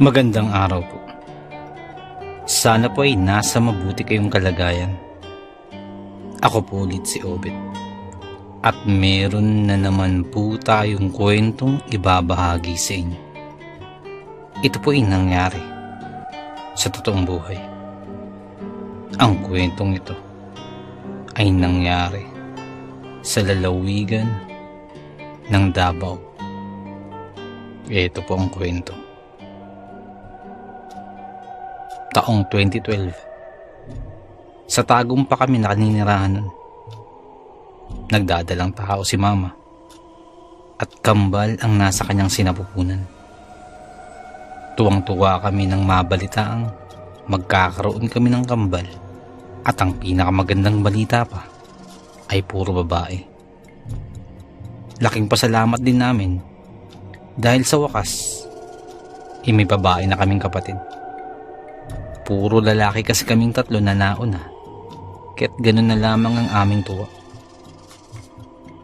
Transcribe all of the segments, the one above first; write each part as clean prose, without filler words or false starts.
Magandang araw po. Sana po ay nasa mabuti kayong kalagayan. Ako po ulit si Obet. At meron na naman po tayong kwentong ibabahagi sa inyo. Ito po ay nangyari sa totoong buhay. Ang kwentong ito ay nangyari sa lalawigan ng Davao. Ito po ang kwento. Taong 2012. Sa Tagum pa kami nakaninirahan nun. Nagdadalang tao si Mama at kambal ang nasa kanyang sinapupunan. Tuwang-tuwa kami nang mabalitaang magkakaroon kami ng kambal at ang pinakamagandang balita pa ay puro babae. Laking pasalamat din namin dahil sa wakas may babae na kaming kapatid. Puro lalaki kasi kaming tatlo na nauna, kaya't ganun na lamang ang aming tuwa.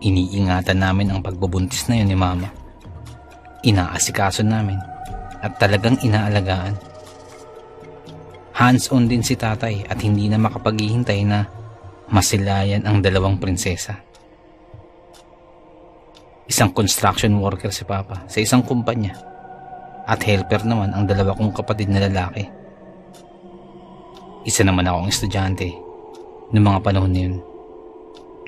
Iniingatan namin ang pagbubuntis na yun ni Mama. Inaasikaso namin at talagang inaalagaan. Hands-on din si Tatay at hindi na makapaghihintay na masilayan ang dalawang prinsesa. Isang construction worker si Papa sa isang kumpanya at helper naman ang dalawa kong kapatid na lalaki. Isa naman akong estudyante noong mga panahon na yun.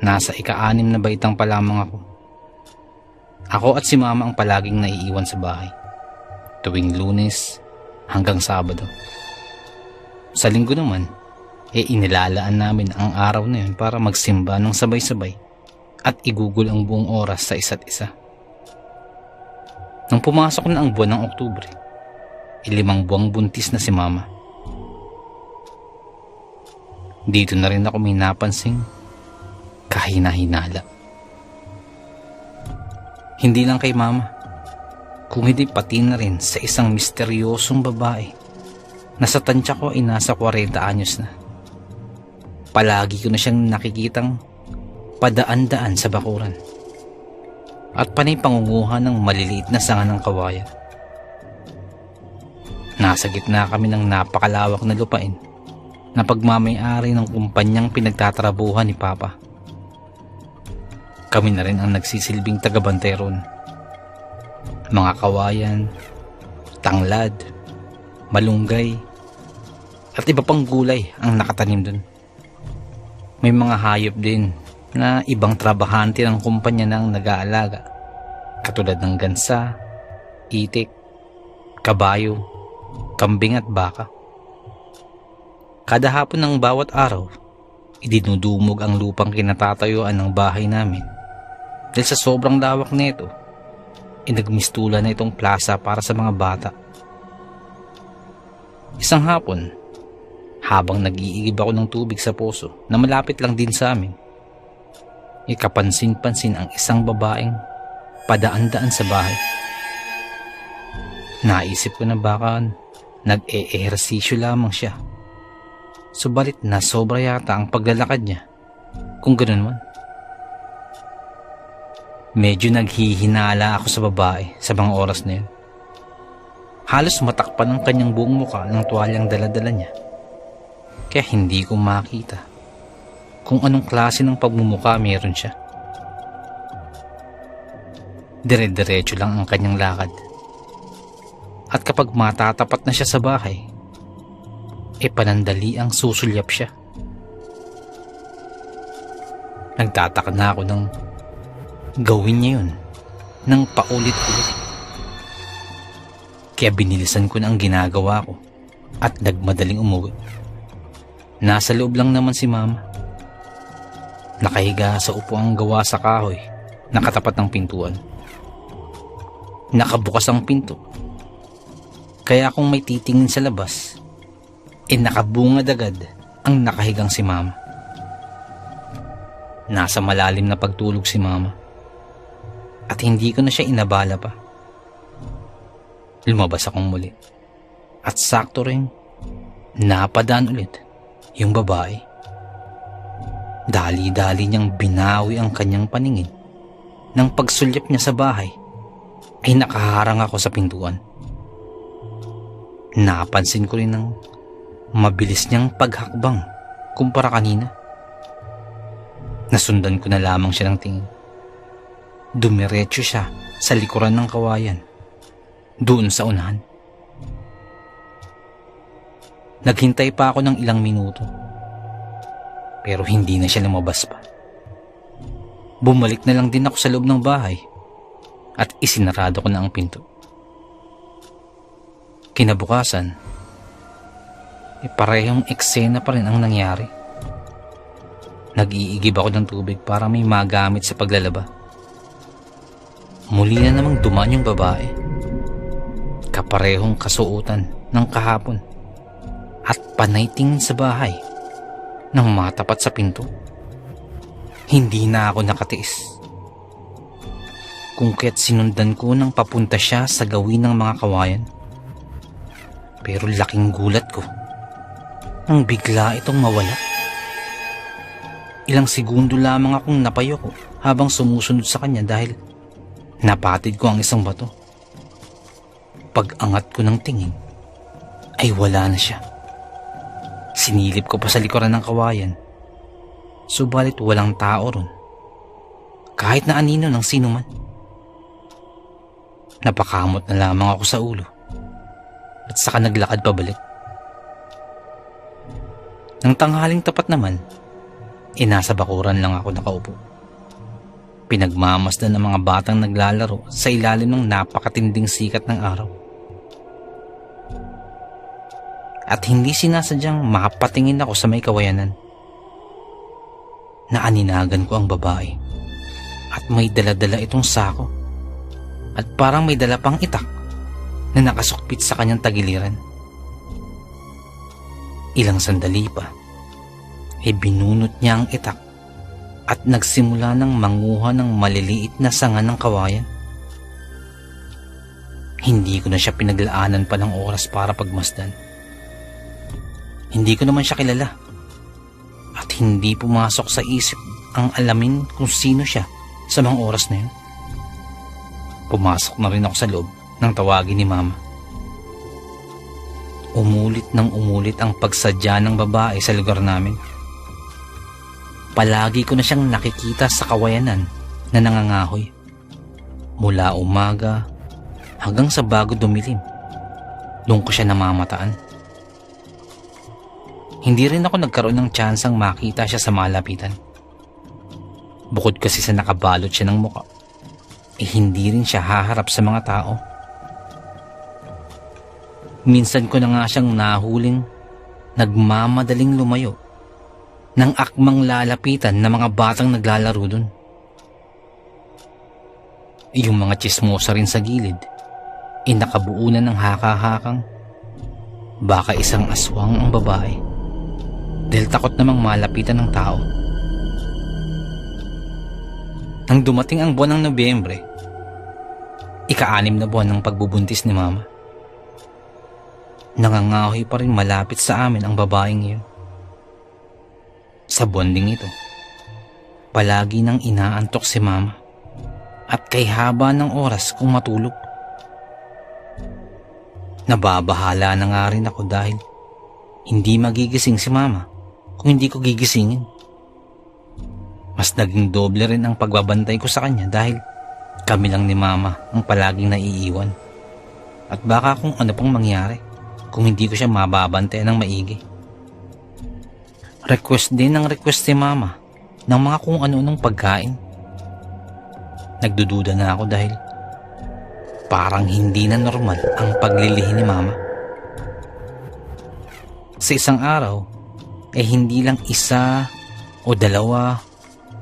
Nasa ika-6 na baitang pa lamang ako. Ako at si Mama ang palaging naiiwan sa bahay tuwing Lunes hanggang Sabado. Sa Linggo naman, inilalaan namin ang araw na yun para magsimba ng sabay-sabay at igugol ang buong oras sa isa't isa. Nang pumasok na ang buwan ng Oktubre, 5 buwang buntis na si Mama. Dito na rin ako may napansing kahina-hinala. Hindi lang kay Mama, kung hindi pati na rin sa isang misteryosong babae na sa tansya ko ay nasa 40 anyos na. Palagi ko na siyang nakikitang padaan-daan sa bakuran at panay pangunguha ng maliliit na sanga ng kawayan. Nasa gitna kami ng napakalawak na lupain na pagmamay-ari ng kumpanyang pinagtatrabuhan ni Papa. Kami na rin ang nagsisilbing tagabantay ron. Mga kawayan, tanglad, malunggay, at iba pang gulay ang nakatanim dun. May mga hayop din na ibang trabahante ng kumpanya nang nag-aalaga, katulad ng gansa, itik, kabayo, kambing at baka. Kada hapon ng bawat araw, idinudumog ang lupang kinatatayuan ng bahay namin. Dahil sa sobrang lawak nito, nagmistula na itong plaza para sa mga bata. Isang hapon, habang nag-iigib ako ng tubig sa poso na malapit lang din sa amin, kapansin-pansin ang isang babaeng padaan-daan sa bahay. Naisip ko na baka nag-e-ehersisyo lamang siya. Subalit na sobra yata ang paglalakad niya, kung ganoon man. Medyo naghihinala ako sa babae sa mga oras na yun. Halos matakpan ang kanyang buong muka ng tuwalyang daladala niya. Kaya hindi ko makita kung anong klase ng pagmumuka meron siya. Dire-diretso lang ang kanyang lakad. At kapag matatapat na siya sa bahay, panandali ang susulyap siya. Nagtataka na ako nang gawin niya yun nang paulit-ulit. Kaya binilisan ko na ang ginagawa ko at nagmadaling umuwi. Nasa loob lang naman si Mama. Nakahiga sa upuang gawa sa kahoy na katapat ng pintuan. Nakabukas ang pinto. Kaya kung may titingin sa labas, nakabungad agad ang nakahigang si Mama. Nasa malalim na pagtulog si Mama at hindi ko na siya inabala pa. Lumabas akong muli at sakto rin napadaan ulit yung babae. Dali-dali niyang binawi ang kanyang paningin. Nang pagsulyap niya sa bahay ay nakaharang ako sa pintuan. Napansin ko rin ng mabilis niyang paghakbang kumpara kanina. Nasundan ko na lamang siya ng tingin. Dumiretso siya sa likuran ng kawayan, doon sa unahan. Naghintay pa ako ng ilang minuto, pero hindi na siya lumabas pa. Bumalik na lang din ako sa loob ng bahay at isinarado ko na ang pinto. Kinabukasan, parehong eksena pa rin ang nangyari. Nag-iigib ako ng tubig para may magamit sa paglalaba. Muli na namang dumaan yung babae. Kaparehong kasuotan ng kahapon at panay tingin sa bahay nang matapat sa pinto. Hindi na ako nakatiis. Kung kaya't sinundan ko nang papunta siya sa gawin ng mga kawayan. Pero laking gulat ko nang bigla itong mawala. Ilang segundo lamang akong napayoko habang sumusunod sa kanya dahil napatid ko ang isang bato. Pag-angat ko ng tingin ay wala na siya. Sinilip ko pa sa likuran ng kawayan, subalit walang tao ron, kahit na anino ng sino man. Napakamot na lamang ako sa ulo at saka naglakad pabalik. Nang tanghaling tapat naman, nasa bakuran lang ako nakaupo. Pinagmamasdan ng mga batang naglalaro sa ilalim ng napakatinding sikat ng araw. At hindi sinasadyang makapatingin ako sa may kawayanan. Naaninagan ko ang babae at may dala-dala itong sako at parang may dala pang itak na nakasukpit sa kanyang tagiliran. Ilang sandali pa, binunot niya ang itak at nagsimula ng manguha ng maliliit na sanga ng kawayan. Hindi ko na siya pinaglaanan pa ng oras para pagmasdan. Hindi ko naman siya kilala at hindi pumasok sa isip ang alamin kung sino siya sa mga oras na yun. Pumasok na rin ako sa loob nang tawagin ni Mama. Umulit ng umulit ang pagsadya ng babae sa lugar namin. Palagi ko na siyang nakikita sa kawayanan na nangangahoy. Mula umaga hanggang sa bago dumilim, doon ko siya namamataan. Hindi rin ako nagkaroon ng tsansang makita siya sa malapitan. Bukod kasi sa nakabalot siya ng muka, hindi rin siya haharap sa mga tao. Minsan ko na nga siyang nahuling nagmamadaling lumayo ng akmang lalapitan ng mga batang naglalaro dun. Yung mga tsismosa rin sa gilid, nakabuo na ng haka-hakang baka isang aswang ang babae dahil takot namang malapitan ng tao. Nang dumating ang buwan ng Nobyembre, ika-6 na buwan ng pagbubuntis ni Mama, nangangahoy pa rin malapit sa amin ang babaeng iyon. Sa buwan ding ito, palagi nang inaantok si Mama at kay haba ng oras kung matulog. Nababahala na nga rin ako dahil hindi magigising si Mama kung hindi ko gigisingin. Mas naging doble rin ang pagbabantay ko sa kanya dahil kami lang ni Mama ang palaging naiiwan. At baka kung ano pang mangyari kung hindi ko siya mababantayan ng maigi. Request din ng request si Mama ng mga kung ano-anong pagkain. Nagdududa na ako dahil parang hindi na normal ang paglilihi ni Mama. Sa isang araw, hindi lang isa o dalawa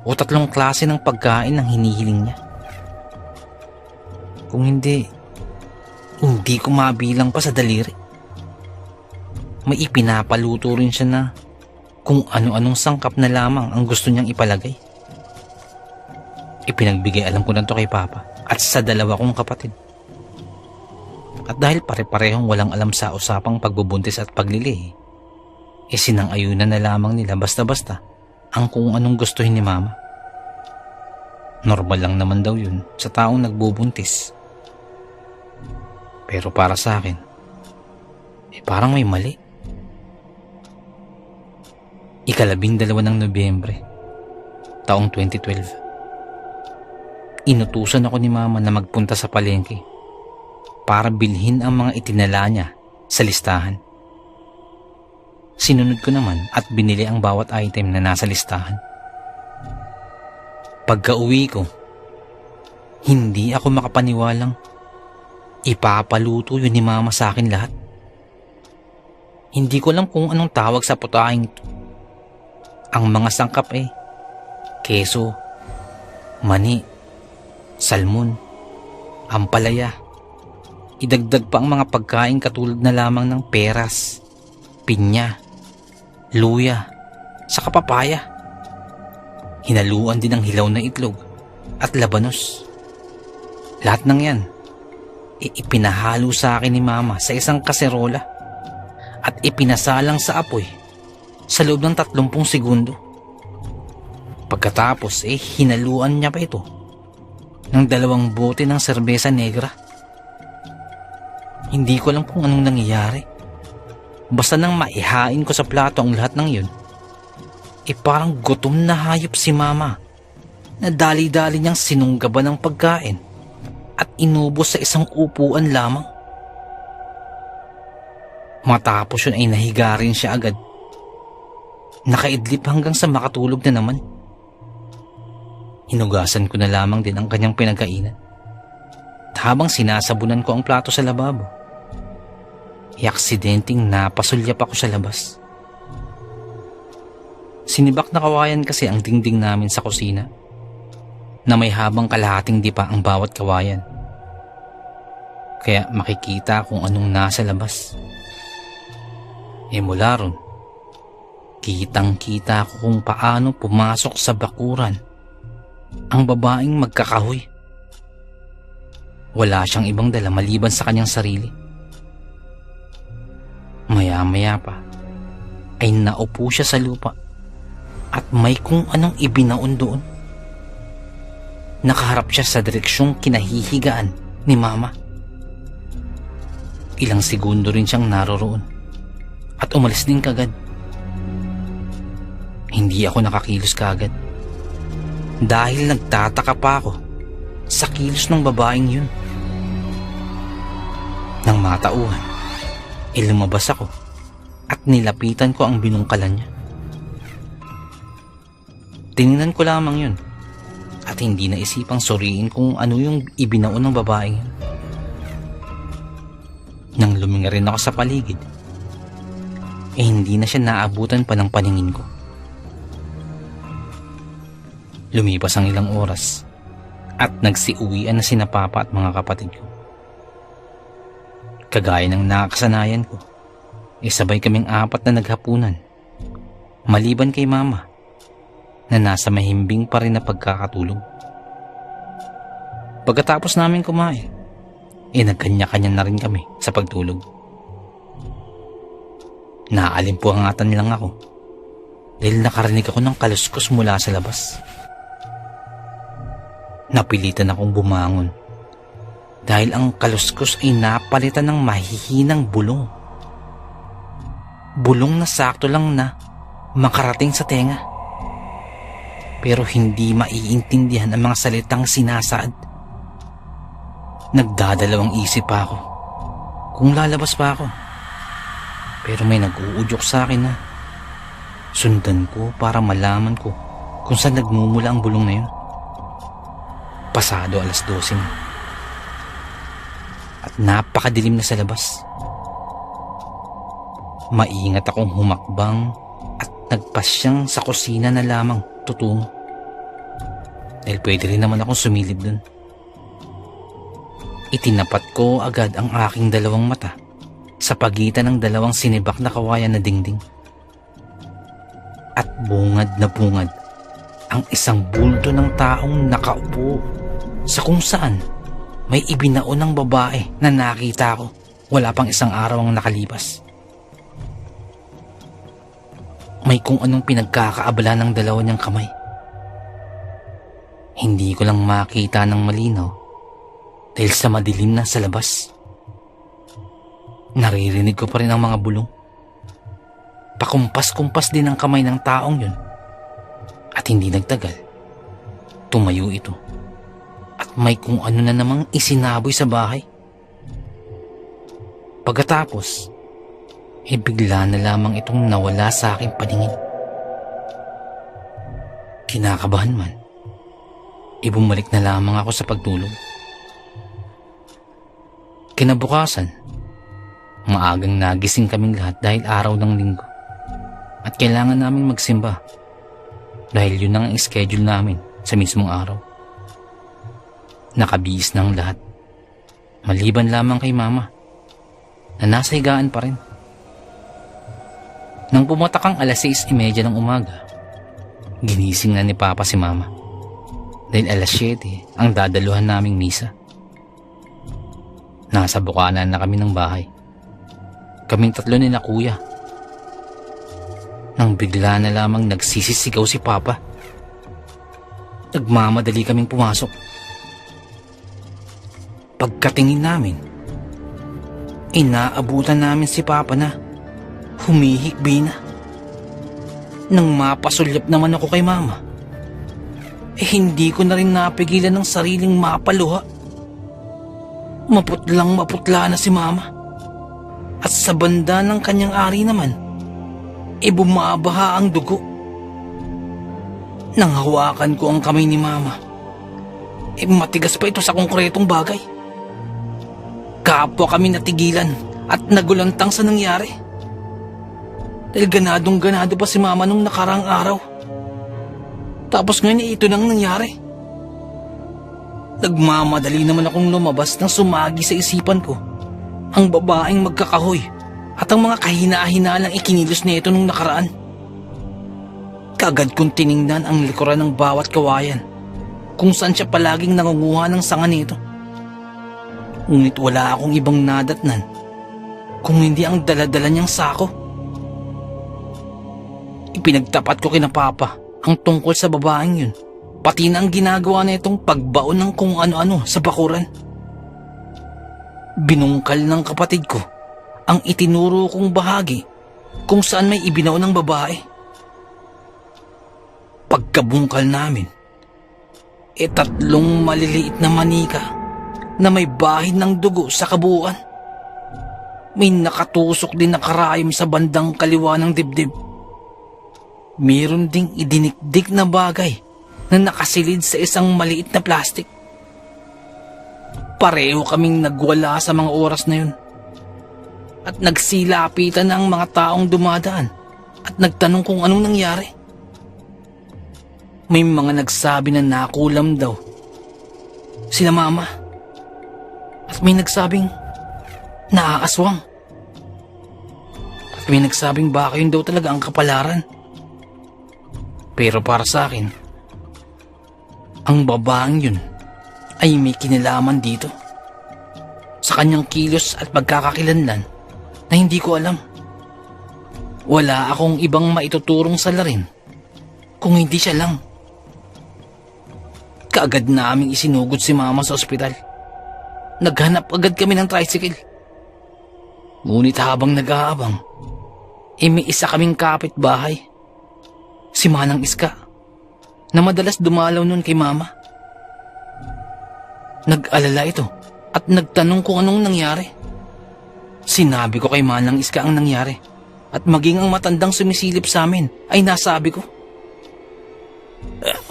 o 3 klase ng pagkain ang hinihiling niya. Kung hindi ko mabilang pa sa daliri. May ipinapaluto rin siya na kung ano-anong sangkap na lamang ang gusto niyang ipalagay. Ipinagbigay alam ko na to kay Papa at sa 2 kong kapatid. At dahil pare-parehong walang alam sa usapang pagbubuntis at paglilihi, sinang-ayunan na lamang nila basta-basta ang kung anong gustuhin ni Mama. Normal lang naman daw yun sa taong nagbubuntis. Pero para sa akin, Parang may mali. 12 ng Nobyembre, taong 2012. Inutusan ako ni Mama na magpunta sa palengke para bilhin ang mga itinala niya sa listahan. Sinunod ko naman at binili ang bawat item na nasa listahan. Pagka-uwi ko, hindi ako makapaniwalang ipapaluto yun ni Mama sa akin lahat. Hindi ko alam kung anong tawag sa putaing ito. Ang mga sangkap keso, mani, salmon, ampalaya. Idagdag pa ang mga pagkain katulad na lamang ng peras, pinya, luya, saka papaya. Hinaluan din ang hilaw na itlog at labanos. Lahat ng yan, ipinahalo sa akin ni Mama sa isang kaserola at ipinasalang sa apoy sa loob ng 30 segundo. Pagkatapos hinaluan niya pa ito ng 2 bote ng serbesa negra. Hindi ko alam kung anong nangyayari. Basta nang maihain ko sa plato ang lahat ng yun, parang gutom na hayop si Mama na dali-dali niyang sinunggaban ng pagkain at inubos sa isang upuan lamang. Matapos yun nahiga rin siya agad. Nakaidlip hanggang sa makatulog na naman. Hinugasan ko na lamang din ang kanyang pinagkainan. At habang sinasabunan ko ang plato sa lababo, aksidenteng napasulyap ako sa labas. Sinibak na kawayan kasi ang dingding namin sa kusina na may habang kalahating dipa ang bawat kawayan. Kaya makikita kung anong nasa labas. Mula ron, kitang-kita ko kung paano pumasok sa bakuran ang babaeng magkakahoy. Wala siyang ibang dala maliban sa kanyang sarili. Maya-maya pa ay naupo siya sa lupa at may kung anong ibinaon doon. Nakaharap siya sa direksyong kinahihigaan ni Mama. Ilang segundo rin siyang naroroon at umalis din kagad. Hindi ako nakakilos kagad dahil nagtataka pa ako sa kilos ng babaeng yun. Nang matauhan, lumabas ako at nilapitan ko ang binungkalan niya. Tinignan ko lamang yun at hindi naisipang suriin kung ano yung ibinaon ng babaeng yun. Nang luminga rin ako sa paligid, hindi na siya naabutan pa ng paningin ko. Lumipas ang ilang oras at nagsiuwian na sina Papa at mga kapatid ko. Kagaya ng nakakasanayan ko, sabay kaming 4 na naghapunan, maliban kay Mama na nasa mahimbing pa rin na pagkakatulog. Pagkatapos namin kumain, nagkanya-kanya na rin kami sa pagtulog. Naalimpuhangatan lang ako dahil nakarinig ako ng kaluskos mula sa labas. Napilitan akong bumangon dahil ang kaluskos ay napalitan ng mahihinang bulong. Bulong na sakto lang na makarating sa tenga, pero hindi maiintindihan ang mga salitang sinasaad. Nagdadalawang isip pa ako kung lalabas pa ako, pero may nag-uudyok sa akin na sundan ko para malaman ko kung saan nagmumula ang bulong na yun. Pasado 12:00 na at napakadilim na sa labas. Maingat akong humakbang at nagpasyang sa kusina na lamang tutungo dahil pwede rin naman akong sumilip dun. Itinapat ko agad ang aking 2 mata sa pagitan ng 2 sinibak na kawayan na dingding. At bungad na bungad ang isang bulto ng taong nakaupo sa kung saan may ibinaon ng babae na nakita ko wala pang 1 araw ang nakalipas. May kung anong pinagkakaabala ng 2 niyang kamay. Hindi ko lang makita ng malinaw dahil sa madilim na sa labas. Naririnig ko pa rin ang mga bulong. Pakumpas-kumpas din ang kamay ng taong yun. At hindi nagtagal, tumayo ito. At may kung ano na namang isinaboy sa bahay. Pagkatapos, bigla na lamang itong nawala sa aking paningin. Kinakabahan man, bumalik na lamang ako sa pagtulog. Kinabukasan, maagang nagising kaming lahat dahil araw ng linggo. At kailangan naming magsimba dahil yun ang schedule namin sa mismong araw. Nakabihis na ang lahat, maliban lamang kay Mama na nasa higaan pa rin. Nang pumatak ang 6:30 ng umaga, ginising na ni Papa si Mama dahil 7:00 ang dadaluhan naming misa. Nasa bukanan na kami ng bahay, kaming tatlo ni na Kuya, nang bigla na lamang nagsisisigaw si Papa. Nagmamadali kaming pumasok. Pagkatingin namin, inaabutan namin si Papa na humihikbi na. Nang mapasulyap naman ako kay Mama, hindi ko na rin napigilan ng sariling mapaluha. Maputla na si Mama. At sa banda ng kanyang ari naman, bumabaha ang dugo. Nang hawakan ko ang kamay ni Mama, matigas pa ito sa konkretong bagay. Kapwa kami natigilan at nagulantang sa nangyari. Dahil ganadong-ganado pa si Mama nung nakaraang araw. Tapos ngayon ito nang nangyari. Nagmamadali naman akong lumabas nang sumagi sa isipan ko ang babaeng magkakahoy at ang mga kahina-hinalang ikinilos niya ito nung nakaraan. Kaagad kong tiningnan ang likuran ng bawat kawayan kung saan siya palaging nangunguha ng sanga nito. Ngunit wala akong ibang nadatnan kung hindi ang daladala niyang sako. Ipinagtapat ko kina Papa ang tungkol sa babaeng yun, pati na ang ginagawa na itong pagbaon ng kung ano-ano sa bakuran. Binungkal ng kapatid ko ang itinuro kong bahagi kung saan may ibinaon ng babae. Pagkabungkal namin, 3 maliliit na manika na may bahid ng dugo sa kabuuan. May nakatusok din na karayom sa bandang kaliwa ng dibdib. Meron ding idinikdik na bagay na nakasilid sa isang maliit na plastik. Pareho kaming nagwala sa mga oras na yun. At nagsilapitan na ang mga taong dumadaan at nagtanong kung anong nangyari. May mga nagsabi na nakulam daw sila Mama. At may nagsabing naaaswang. At may nagsabing baka yun daw talaga ang kapalaran. Pero para sa akin, ang babaeng yun ay may kinalaman dito sa kanyang kilos at pagkakakilanlan na hindi ko alam. Wala akong ibang maituturong salarin kung hindi siya lang. Kaagad naming isinugod si Mama sa ospital. Naghanap agad kami ng tricycle. Ngunit habang nag-aabang, may isa kaming kapitbahay, si Manang Iska, na madalas dumalaw nun kay Mama. Nag-alala ito at nagtanong kung anong nangyari. Sinabi ko kay Manang Iska ang nangyari at maging ang matandang sumisilip sa amin ay nasabi ko,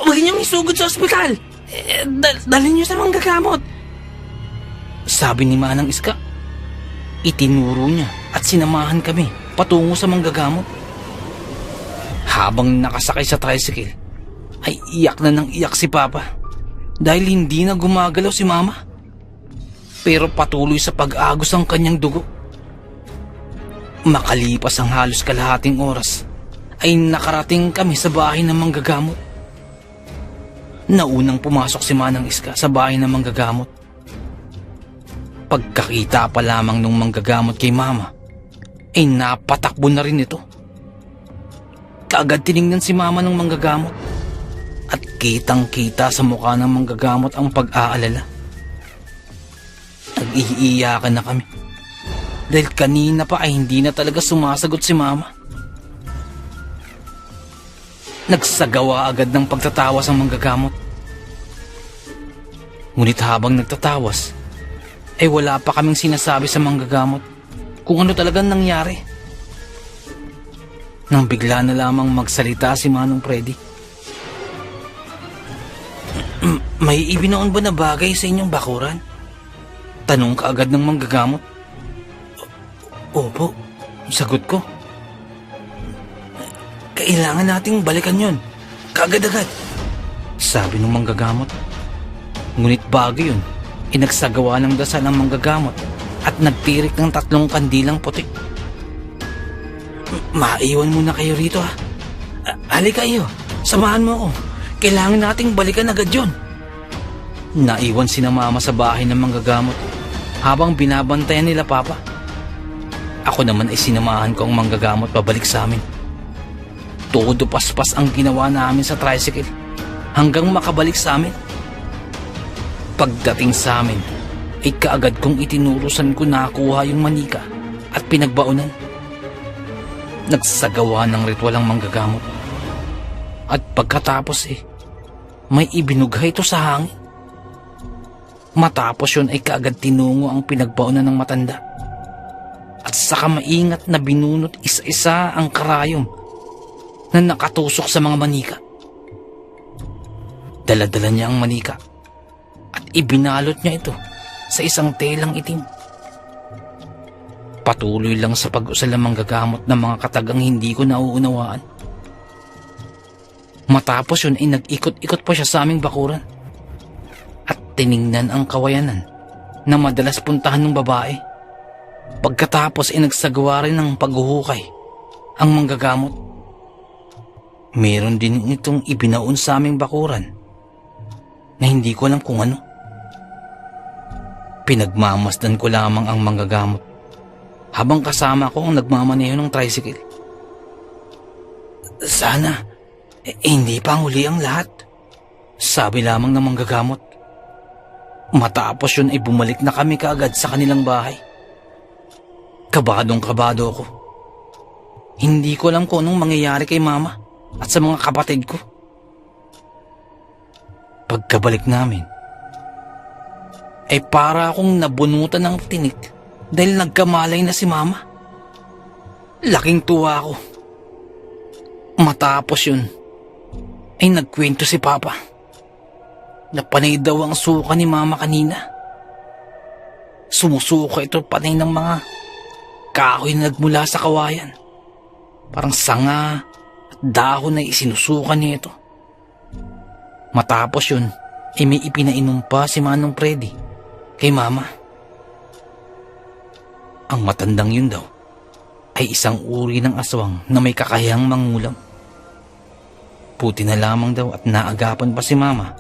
"Huwag niyong isugod sa ospital. Dalhin niyo sa manggagamot." Sabi ni Manang Iska. Itinuro niya at sinamahan kami patungo sa manggagamot. Habang nakasakay sa tricycle, ay iyak na ng iyak si Papa dahil hindi na gumagalaw si Mama. Pero patuloy sa pag-agos ang kanyang dugo. Makalipas ang halos kalahating oras, ay nakarating kami sa bahay ng manggagamot. Naunang pumasok si Manang Iska sa bahay ng manggagamot. Pagkakita pa lamang nung manggagamot kay Mama, ay napatakbo na rin ito. Kaagad tiningnan si Mama ng manggagamot at kitang-kita sa mukha ng manggagamot ang pag-aalala. Nag-iiyakan na kami. Dahil kanina pa ay hindi na talaga sumasagot si Mama. Nagsagawa agad ng pagtatawas ang manggagamot. Ngunit habang nagtatawas, ay wala pa kaming sinasabi sa manggagamot kung ano talagang nangyari. Nang bigla na lamang magsalita si Manong Freddy. May ibinaon ba na bagay sa inyong bakuran? Tanong kaagad ng manggagamot. Opo, sagot ko. Kailangan nating balikan yon, kaagad-agad, sabi ng manggagamot. Ngunit bago yun, inagsagawa ng dasal ang manggagamot at nagtirik ng 3 kandilang putik. Maiwan muna kayo rito ha. Halika iyo, samahan mo ako. Kailangan nating balikan agad yun. Naiwan si Mama sa bahay ng manggagamot habang binabantayan nila Papa. Ako naman ay sinamahan ko ang manggagamot pabalik sa amin. Todo paspas ang ginawa namin sa tricycle hanggang makabalik sa amin. Pagdating sa amin, ay kaagad kong itinurusan ko nakuha yung manika at pinagbaunan. Nagsagawa ng ritual ang manggagamot. At pagkatapos may ibinughay ito sa hangin. Matapos yun ay kaagad tinungo ang pinagbaunan ng matanda. At saka maingat na binunot isa-isa ang karayom na nakatusok sa mga manika. Dala-dala niya ang manika at ibinalot niya ito sa isang telang itim. Patuloy lang sa pag-usal ng manggagamot ng mga katagang hindi ko nauunawaan. Matapos yun ay nag-ikot-ikot pa siya sa aming bakuran at tiningnan ang kawayanan na madalas puntahan ng babae. Pagkatapos ay nagsagawa rin ng paghuhukay ang manggagamot. Meron din itong ibinaon sa aming bakuran na hindi ko alam kung ano. Pinagmamasdan ko lamang ang manggagamot habang kasama ko ang nagmamaneho ng tricycle. Sana hindi pa huli ang lahat, sabi lamang ng manggagamot. Matapos yun ay bumalik na kami kaagad sa kanilang bahay. Kabadong-kabado ako. Hindi ko alam kung anong mangyayari kay Mama at sa mga kapatid ko. Pagkabalik namin, ay para akong nabunutan ng tinik dahil nagkamalay na si Mama. Laking tuwa ako. Matapos yun, ay nagkwento si Papa na panay daw ang suka ni Mama kanina. Sumusuka ito panay ng mga kahoy na nagmula sa kawayan. Parang sanga at dahon na isinusuka niya ito. Matapos yun, ay may ipinainom pa si Manong Freddy kay Mama. Ang matandang yun daw ay isang uri ng aswang na may kakayahang mangulam. Puti na lamang daw at naagapan pa si Mama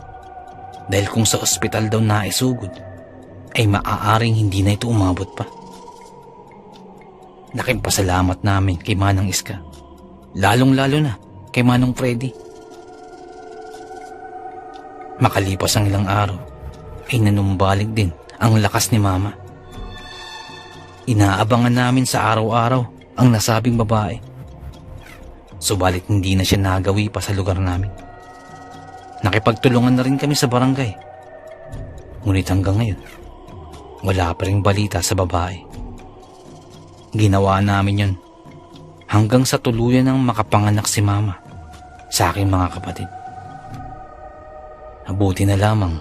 dahil kung sa ospital daw naisugod ay maaaring hindi na ito umabot pa. Laking pasalamat namin kay Manang Iska, lalong-lalo na kay Manong Freddy. Makalipas ang ilang araw ay nanumbalik din ang lakas ni Mama. Inaabangan namin sa araw-araw ang nasabing babae. Subalit hindi na siya nagawi pa sa lugar namin. Nakipagtulungan na rin kami sa barangay. Ngunit hanggang ngayon, wala pa ring balita sa babae. Ginawa namin yun hanggang sa tuluyan ng makapanganak si Mama sa aking mga kapatid. Mabuti na lamang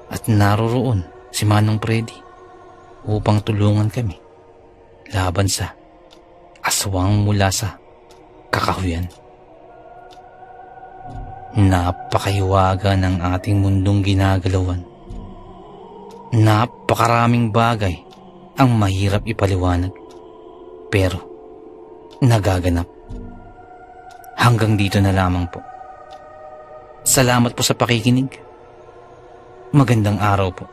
at naroroon si Manong Freddy upang tulungan kami laban sa aswang mula sa kakahuyan. Napakahiwaga ng ating mundong ginagalawan. Napakaraming bagay ang mahirap ipaliwanag, pero nagaganap. Hanggang dito na lamang po. Salamat po sa pakikinig. Magandang araw po.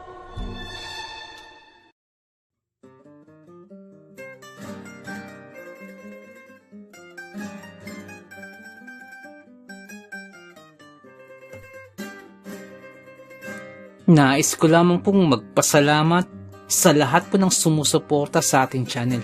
Nais ko lamang pong magpasalamat sa lahat po ng sumusuporta sa ating channel,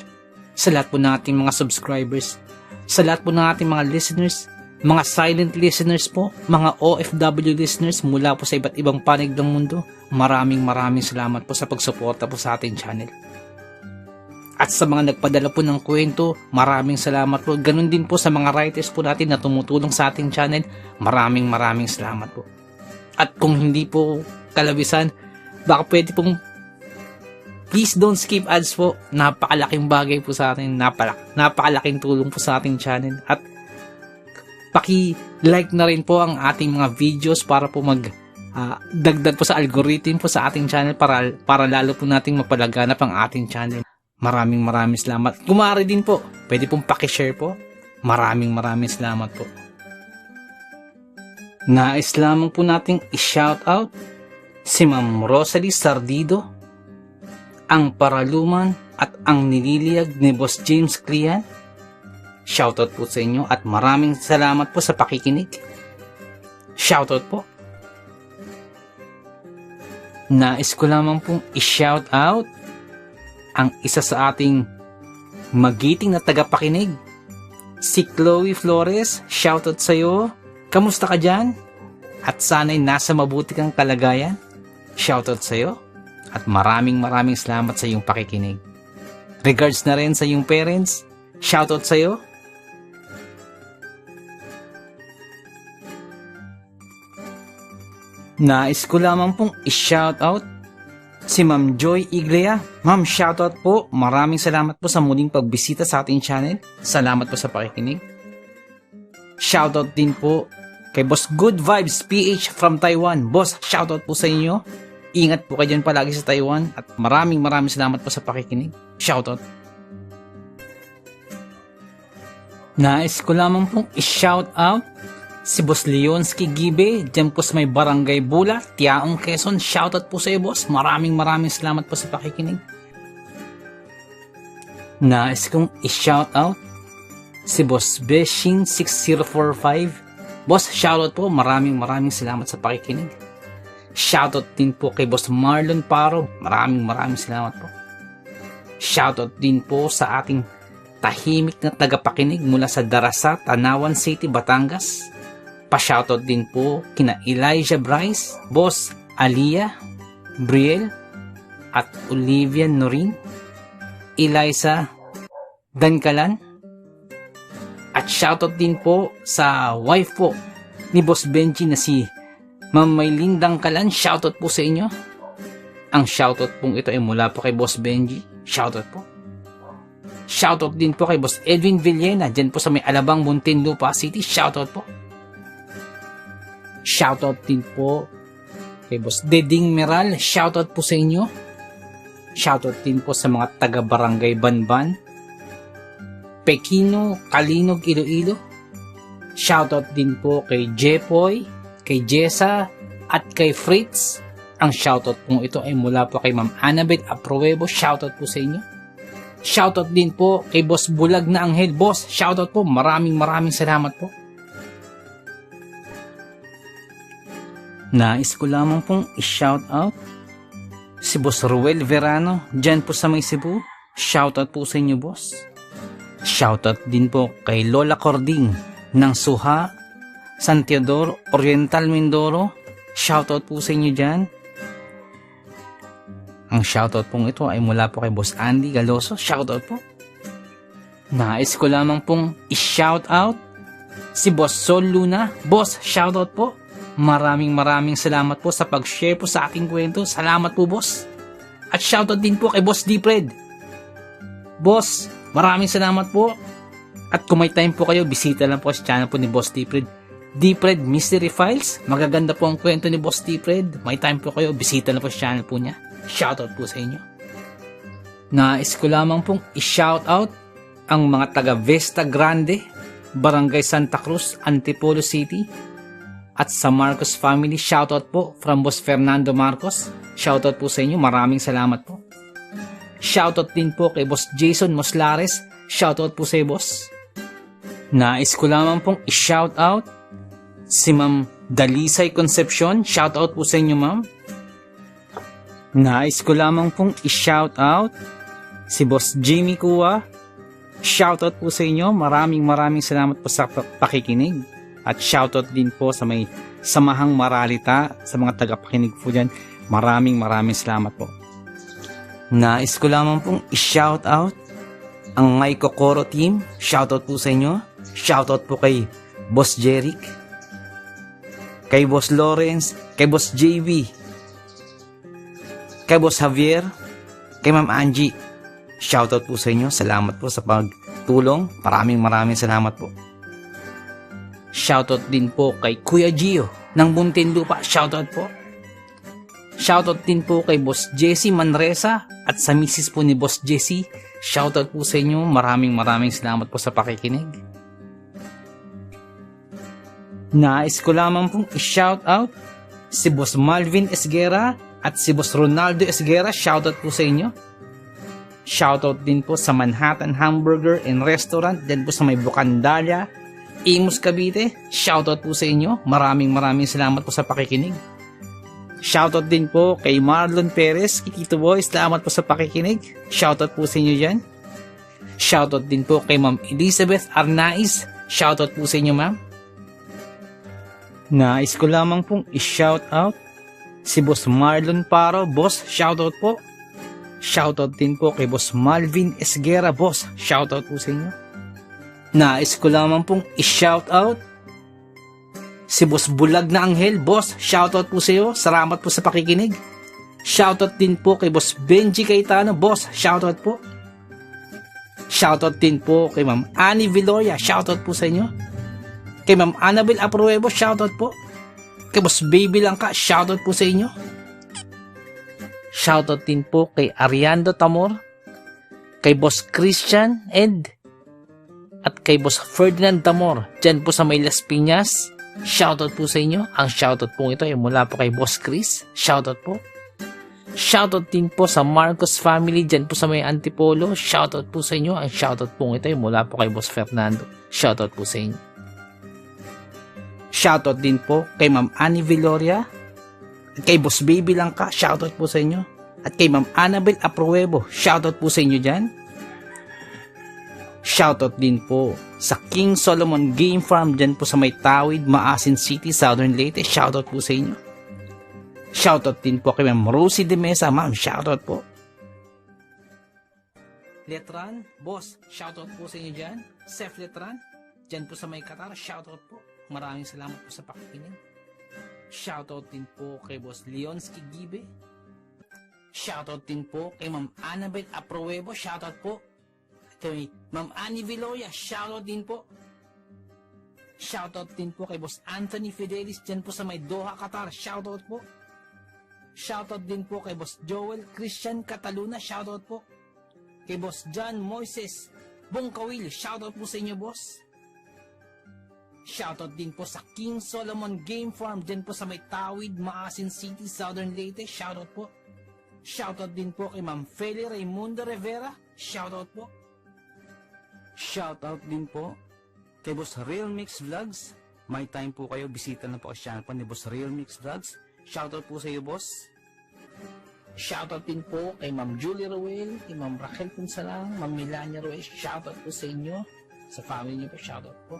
sa lahat po ng ating mga subscribers, sa lahat po ng ating mga listeners, mga silent listeners po, mga OFW listeners mula po sa iba't ibang panig ng mundo. Maraming salamat po sa pagsuporta po sa ating channel. At sa mga nagpadala po ng kwento, maraming salamat po. Ganun din po sa mga writers po natin na tumutulong sa ating channel. Maraming salamat po. At kung hindi po kalabisan, baka pwede pong please don't skip ads po. Napakalaking bagay po sa atin. Napakalaking tulong po sa ating channel. At paki-like na rin po ang ating mga videos para po dagdag po sa algorithm po sa ating channel para lalo po nating mapalaganap ang ating channel. Maraming salamat. Kumari din po, pwede pong paki-share po. Maraming salamat po. Nais lamang po nating i-shoutout si Ma'am Rosalie Sardido, ang paraluman at ang nililiyag ni Boss James Clian. Shoutout po sa inyo at maraming salamat po sa pakikinig. Shoutout po. Nais ko lamang pong i-shoutout ang isa sa ating magiting na tagapakinig, si Chloe Flores. Shoutout sa iyo. Kamusta ka dyan? At sana'y nasa mabuti kang kalagayan. Shoutout sa iyo. At maraming salamat sa iyong pakikinig. Regards na rin sa iyong parents. Shoutout sa iyo. Nais ko lamang pong i-shoutout si Ma'am Joy Iglea. Ma'am, shoutout po. Maraming salamat po sa muling pagbisita sa ating channel. Salamat po sa pakikinig. Shoutout din po kay Boss Good Vibes PH from Taiwan. Boss, shoutout po sa inyo. Ingat po kayo dyan palagi sa Taiwan. At maraming salamat po sa pakikinig. Shoutout. Nais ko lamang pong i-shoutout si Boss Leonsky Gibe, dyan po sa may Barangay Bula, Tiaong, Quezon. Shoutout po sa iyo, boss. Maraming salamat po sa pakikinig. Nais kong i-shoutout si Boss Beshin 6045. Boss, shoutout po. Maraming salamat sa pakikinig. Shoutout din po kay Boss Marlon Paro. Maraming salamat po. Shoutout din po sa ating tahimik na tagapakinig mula sa Darasa, Tanawan City, Batangas. Pa-shoutout din po kina Elijah Bryce, Boss Alia, Briel, at Olivia Norin, Eliza Dankalan. At shoutout din po sa wife po ni Boss Benji na si Ma'am Maylin Dankalan. Shoutout po sa inyo. Ang shoutout pong ito ay mula po kay Boss Benji. Shoutout po. Shoutout din po kay Boss Edwin Villena, dyan po sa may Alabang, Muntinlupa City. Shoutout po. Shoutout din po kay Boss Deding Meral. Shoutout po sa inyo. Shoutout din po sa mga taga-barangay Banban, Pekino, Kalinog, Iloilo. Shoutout din po kay Jepoy, kay Jessa, at kay Fritz. Ang shoutout po ito ay mula po kay Ma'am Annabeth Apruebo. Shoutout po sa inyo. Shoutout din po kay Boss Bulag na Anghel. Boss, shoutout po. Maraming salamat po. Nais ko lamang pong i-shoutout si Boss Ruel Verano, dyan po sa may Cebu. Shoutout po sa inyo, boss. Shoutout din po kay Lola Cording ng Suha, San Teodoro, Oriental, Mindoro. Shoutout po sa inyo dyan. Ang shoutout pong ito ay mula po kay Boss Andy Galoso. Shoutout po. Nais ko lamang pong i-shoutout si Boss Sol Luna. Boss, shoutout po. Maraming salamat po sa pag-share po sa ating kwento. Salamat po, boss. At shoutout din po kay Boss Dipred. Boss, maraming salamat po. At kung may time po kayo, bisita lang po sa channel po ni Boss Dipred. Dipred Mystery Files. Magaganda po ang kwento ni Boss Dipred. May time po kayo, bisita lang po sa channel po niya. Shoutout po sa inyo. Nais ko lamang pong i-shoutout ang mga taga Vesta Grande, Barangay Santa Cruz, Antipolo City, at sa Marcos family. Shoutout po from Boss Fernando Marcos. Shoutout po sa inyo. Maraming salamat po. Shoutout din po kay Boss Jason Moslares. Shoutout po sa iyo, boss. Nais ko lamang pong i-shoutout si Ma'am Dalisay Concepcion. Shoutout po sa inyo, ma'am. Nais ko lamang pong i-shout out si Boss Jimmy Kua. Shoutout po sa inyo. Maraming salamat po sa pakikinig. At shoutout din po sa may Samahang Maralita, sa mga tagapakinig po dyan. Maraming salamat po. Nais ko lamang pong i-shout out ang My Kokoro team. Shoutout po sa inyo. Shoutout po kay Boss Jeric, kay Boss Lawrence, kay Boss JV, kay Boss Javier, kay Ma'am Angie. Shoutout po sa inyo. Salamat po sa pagtulong. Maraming salamat po. Shoutout din po kay Kuya Gio ng Muntinlupa. Shoutout po. Shoutout din po kay Boss Jesse Manresa at sa misis po ni Boss Jesse. Shoutout po sa inyo. Maraming salamat po sa pakikinig. Nais ko lamang pong i-shoutout si Boss Malvin Esguera at si Boss Ronaldo Esguera. Shoutout po sa inyo. Shoutout din po sa Manhattan Hamburger and Restaurant, dyan po sa may Bucandalia, Imus, Cavite. Shoutout po sa inyo. Maraming salamat po sa pakikinig. Shoutout din po kay Marlon Perez, Kitito Boy. Salamat po sa pakikinig. Shoutout po sa inyo dyan. Shoutout din po kay Ma'am Elizabeth Arnaiz. Shoutout po sa inyo, ma'am. Nais ko lamang pong i-shoutout si Boss Marlon Paro. Boss, shoutout po. Shoutout din po kay Boss Malvin Esguera. Boss, shoutout po sa inyo. Nais ko lamang pong i-shoutout si Boss Bulag na Anghel. Boss, shoutout po sa iyo. Salamat po sa pakikinig. Shoutout din po kay Boss Benji Cayetano. Boss, shoutout po. Shoutout din po kay Ma'am Annie Viloria. Shoutout po sa inyo. Kay Ma'am Annabel Apruebo. Shoutout po. Kay Boss Baby Langka. Shoutout po sa inyo. Shoutout din po kay Ariando Tamor, kay Boss Christian Ed, at kay Boss Ferdinand Tamor, dyan po sa may Las Piñas. Shoutout po sa inyo. Ang shoutout po ito ay mula po kay Boss Chris. Shoutout po. Shoutout din po sa Marcos family, dyan po sa may Antipolo. Shoutout po sa inyo. Ang shoutout po ito ay mula po kay Boss Fernando. Shoutout po sa inyo. Shoutout din po kay Ma'am Annie Viloria, kay Boss Baby Langka. Shoutout po sa inyo. At kay Ma'am Annabel Apruebo. Shoutout po sa inyo dyan. Shoutout din po sa King Solomon Game Farm, dyan po sa may Tawid, Maasin City, Southern Leyte. Shoutout po sa inyo. Shoutout din po kay Ma'am Rosie de Mesa. Ma'am, shoutout po. Letran, Boss, shoutout po sa inyo dyan. Sef Letran, dyan po sa may Qatar. Shoutout po. Maraming salamat po sa pakikinig. Shoutout din po kay Boss Leonsky Gibe. Shoutout din po kay Ma'am Annabel Apruebo. Shoutout po kay Ma'am Annie Viloria. Shoutout din po. Shoutout din po kay Boss Anthony Fidelis dyan po sa may Doha, Qatar. Shoutout po. Shoutout din po kay Boss Joel Christian Cataluna. Shoutout po. Kay Boss John Moises Bongkawil. Shoutout po sa inyo, boss. Shoutout din po sa King Solomon Game Farm dyan po sa may Tawid, Maasin City, Southern Leyte. Shoutout po. Shoutout din po kay Ma'am Feli Raimundo Rivera. Shoutout po. Shoutout din po kay Boss Real Mix Vlogs. May time po kayo, bisita na po sa channel po ni Boss Real Mix Vlogs. Shoutout po sa iyo, boss. Shoutout din po kay Ma'am Julie Ruel, kay Ma'am Raquel Punsalang, Ma'am Melania Ruel. Shoutout po sa inyo, sa family niyo po. Shoutout po.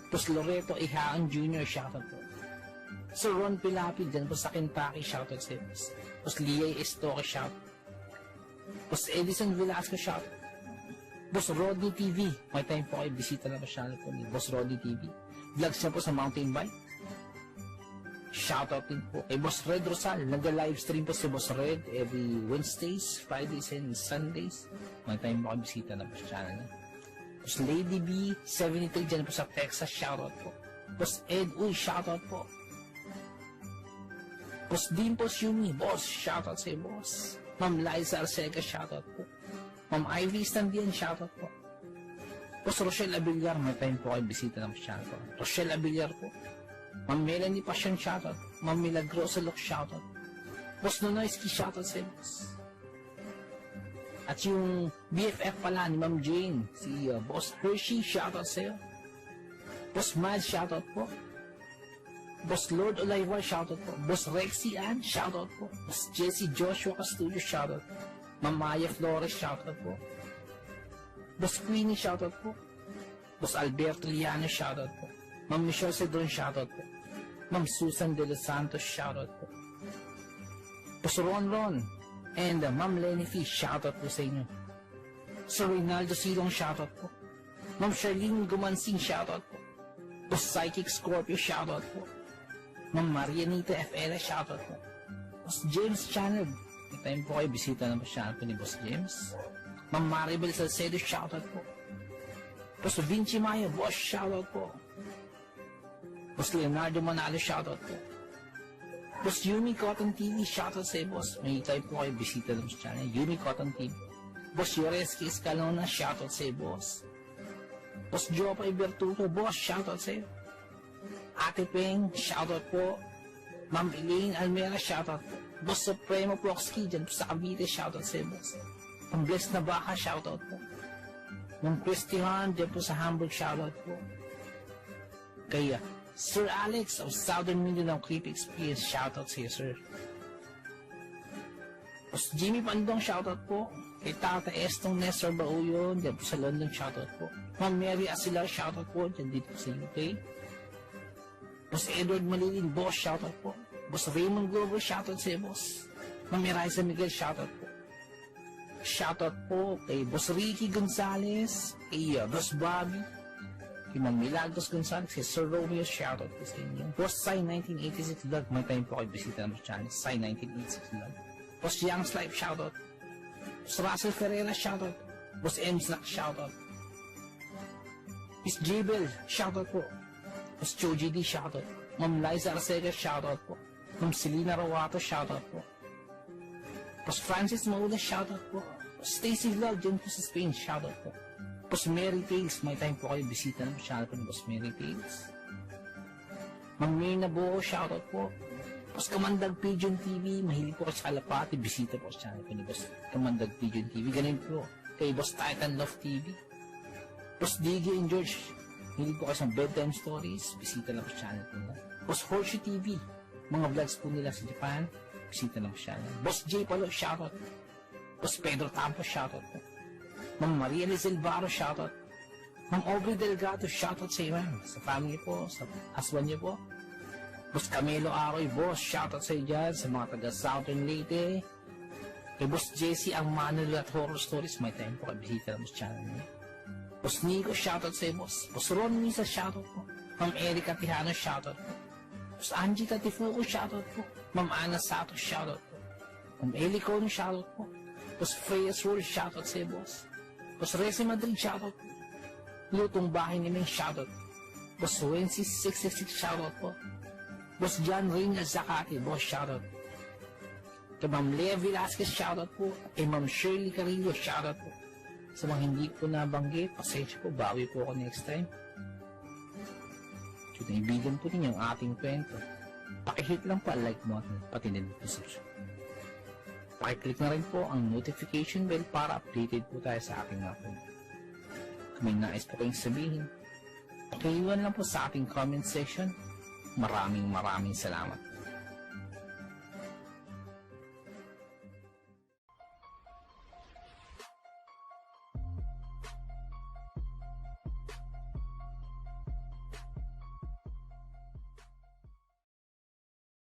Tapos Loreto Ihaan Jr. Shoutout po. Sir Ron Pilapi dyan po sa Kentucky. Shoutout sa iyo. Tapos Liay Estoque. Shoutout. Tapos Edison Velasco. Shoutout. Boss Rodney TV. May time po kayo, bisita na po channel po ni Boss Rodney TV. Vlogs niya po sa mountain bike. Shoutout din po kay Boss Red Rosal. Nag-livestream po si Boss Red every Wednesdays, Fridays, and Sundays. May time po kayo, bisita na po sa channel niya. Boss Lady B 73 dyan po sa Texas. Shoutout po. Boss Ed Uy. Shoutout po. Boss Dimples Yumi. Boss, shoutout sa iyo, boss. Ma'am Liza Arcega. Shoutout po. Ma'am Ivy Standian. Shoutout po. Boss Rochelle Abiliar. May time po kayo, bisita na po sa channel po. Rochelle Abiliar po. Ma'am Melanie Passion. Shoutout. Ma'am Milagrosa Look. Shoutout. Boss Nonoyski. Shoutout sa iyo, boss. At yung BFF pala ni Ma'am Jane, si Boss Hershey, shoutout sa'yo. Boss Mad, shoutout po. Boss Lord Olivar, shoutout po. Boss Rexy Ann, shoutout po. Boss Jesse Joshua Castillo, shoutout po. Ma'am Maya Flores, shoutout po. Boss Queenie, shoutout po. Boss Alberto Liano, shoutout po. Ma'am Michelle Cedron, shoutout po. Ma'am Susan De Los Santos, shoutout po. Boss Ron Ron, and Ma'am Lenny Fish, shoutout po sa inyo. Sir Reynaldo Silong, shoutout po. Ma'am Charlene Gumansing, shoutout po. Boss Psychic Scorpio, shoutout po. Ma'am Marianita F.L. shoutout po. Boss James Channel, may time po kayo, bisita na po channel po ni Boss James. Ma'am Maribel Salcedo, shoutout po. Boss Vinci Maya, boss, shoutout po. Boss Leonardo Manalo, shoutout po. Boss Yumi Cotton TV, shoutout sa boss. May time po kayo, bisita na po sa channel, Yumi Cotton TV. Boss Yoreski Escalona, shoutout sa boss. Boss Jopay Bertuto, boss, shoutout sa iyo. Ate Peng, shoutout po. Ma'am Elaine Almera, shoutout po. Boss Supremo Proxky, dyan po sa Cavite, shoutout sa iyo, boss. Ma'am Bless na Baka, shoutout po. Ma'am Christian, dyan po sa Hamburg, shoutout po. Kaya, Sir Alex of Southern Mindanao Creepy Experience, shoutout sa iyo, sir. Boss Jimmy Pandong, shoutout po. Kay Tata Estong Nestor Bauyon, dyan po sa London, shoutout po. Ma'am Mary Asilar, shoutout po, dyan dito po sa UK. Boss Edward Malilin, boss, shoutout po. Boss Raymond Glover, shoutout sa iyo, boss. Ma'am Eliza Miguel, shoutout po. Shoutout po kay Boss Ricky Gonzalez, kay Boss Bobby, kay Ma'am Milagros Gonzalez, kay Sir Romeo, shoutout po sa inyo. Boss Sai 1986 Vlog, may time po kayo bisita ng channel, Sai 1986 Vlog. Boss Young's Life, shoutout. Boss Russell Ferreira, shoutout. Boss M. Snack, shoutout. Miss Jabel, shoutout po. Boss Choji D, shoutout. Ma'am Liza Arcega, shoutout po. Ma'am Selena Rawato, shoutout po. Boss Francis Maula, shoutout po. Boss Stacy Vlog, dyan po sa Spain, shoutout po. Boss Mary Tales, may time po kayo bisita ng channel po ni Boss Mary Tales. Ma'am Mirna Buo, shoutout po. Boss Kamandag Pigeon TV, mahilig po kayo sa kalapati, bisita po sa channel po ni Boss Kamandag Pigeon TV. Ganun po kay Boss Titan Love TV. Boss Diggy and George, mahilig po kayo sa bedtime stories, bisita lang po sa channel po nila. Boss Horseshoe TV, mga vlogs po nila sa Japan, bisita lang po sa channel. Boss J Palo, shoutout. Boss Pedro Tampo, shoutout po. Ma'am Maria Lizel Barro, shoutout. Ma'am Aubrey Delgado, shoutout sa iyo, sa family po, sa husband niyo po. Boss Camilo Aroy, boss, shoutout sa iyo dyan, sa mga taga Southern Leyte. Kay Boss Jesse ang Manuel at Horror Stories, may time po kayo bisita lang po sa channel niya. Boss Nico, shoutout sa iyo, boss. Boss Ron Misa, shoutout po. Ma'am Erika Tijano, shoutout po. Boss Angie Tatifuco, shoutout po. Ma'am Ana Sato, shoutout po. Ma'am Eli Cono, shoutout po. Boss Freya Sword, shoutout sa iyo, boss. Boss Resi Madrid, shoutout po. Lutong Bahay ni Ming, shoutout po. Boss Wences 666, shoutout po. Boss John Reina Zacati, boss, shoutout po. Kay Ma'am Lea Velasquez, shoutout po. Kay Ma'am Shirley Carillo, shoutout po. Sa mga hindi ko nabanggit, pasensya po, bawi po ako next time. So, naibigan po ninyo ang ating kwento. Pakihit lang po ang like button, pati din po subscribe. Pakiclick na rin po ang notification bell para updated po tayo sa ating mga kwento. Kung may nais po kayong sabihin, pakiiwan lang po sa ating comment section. Maraming salamat.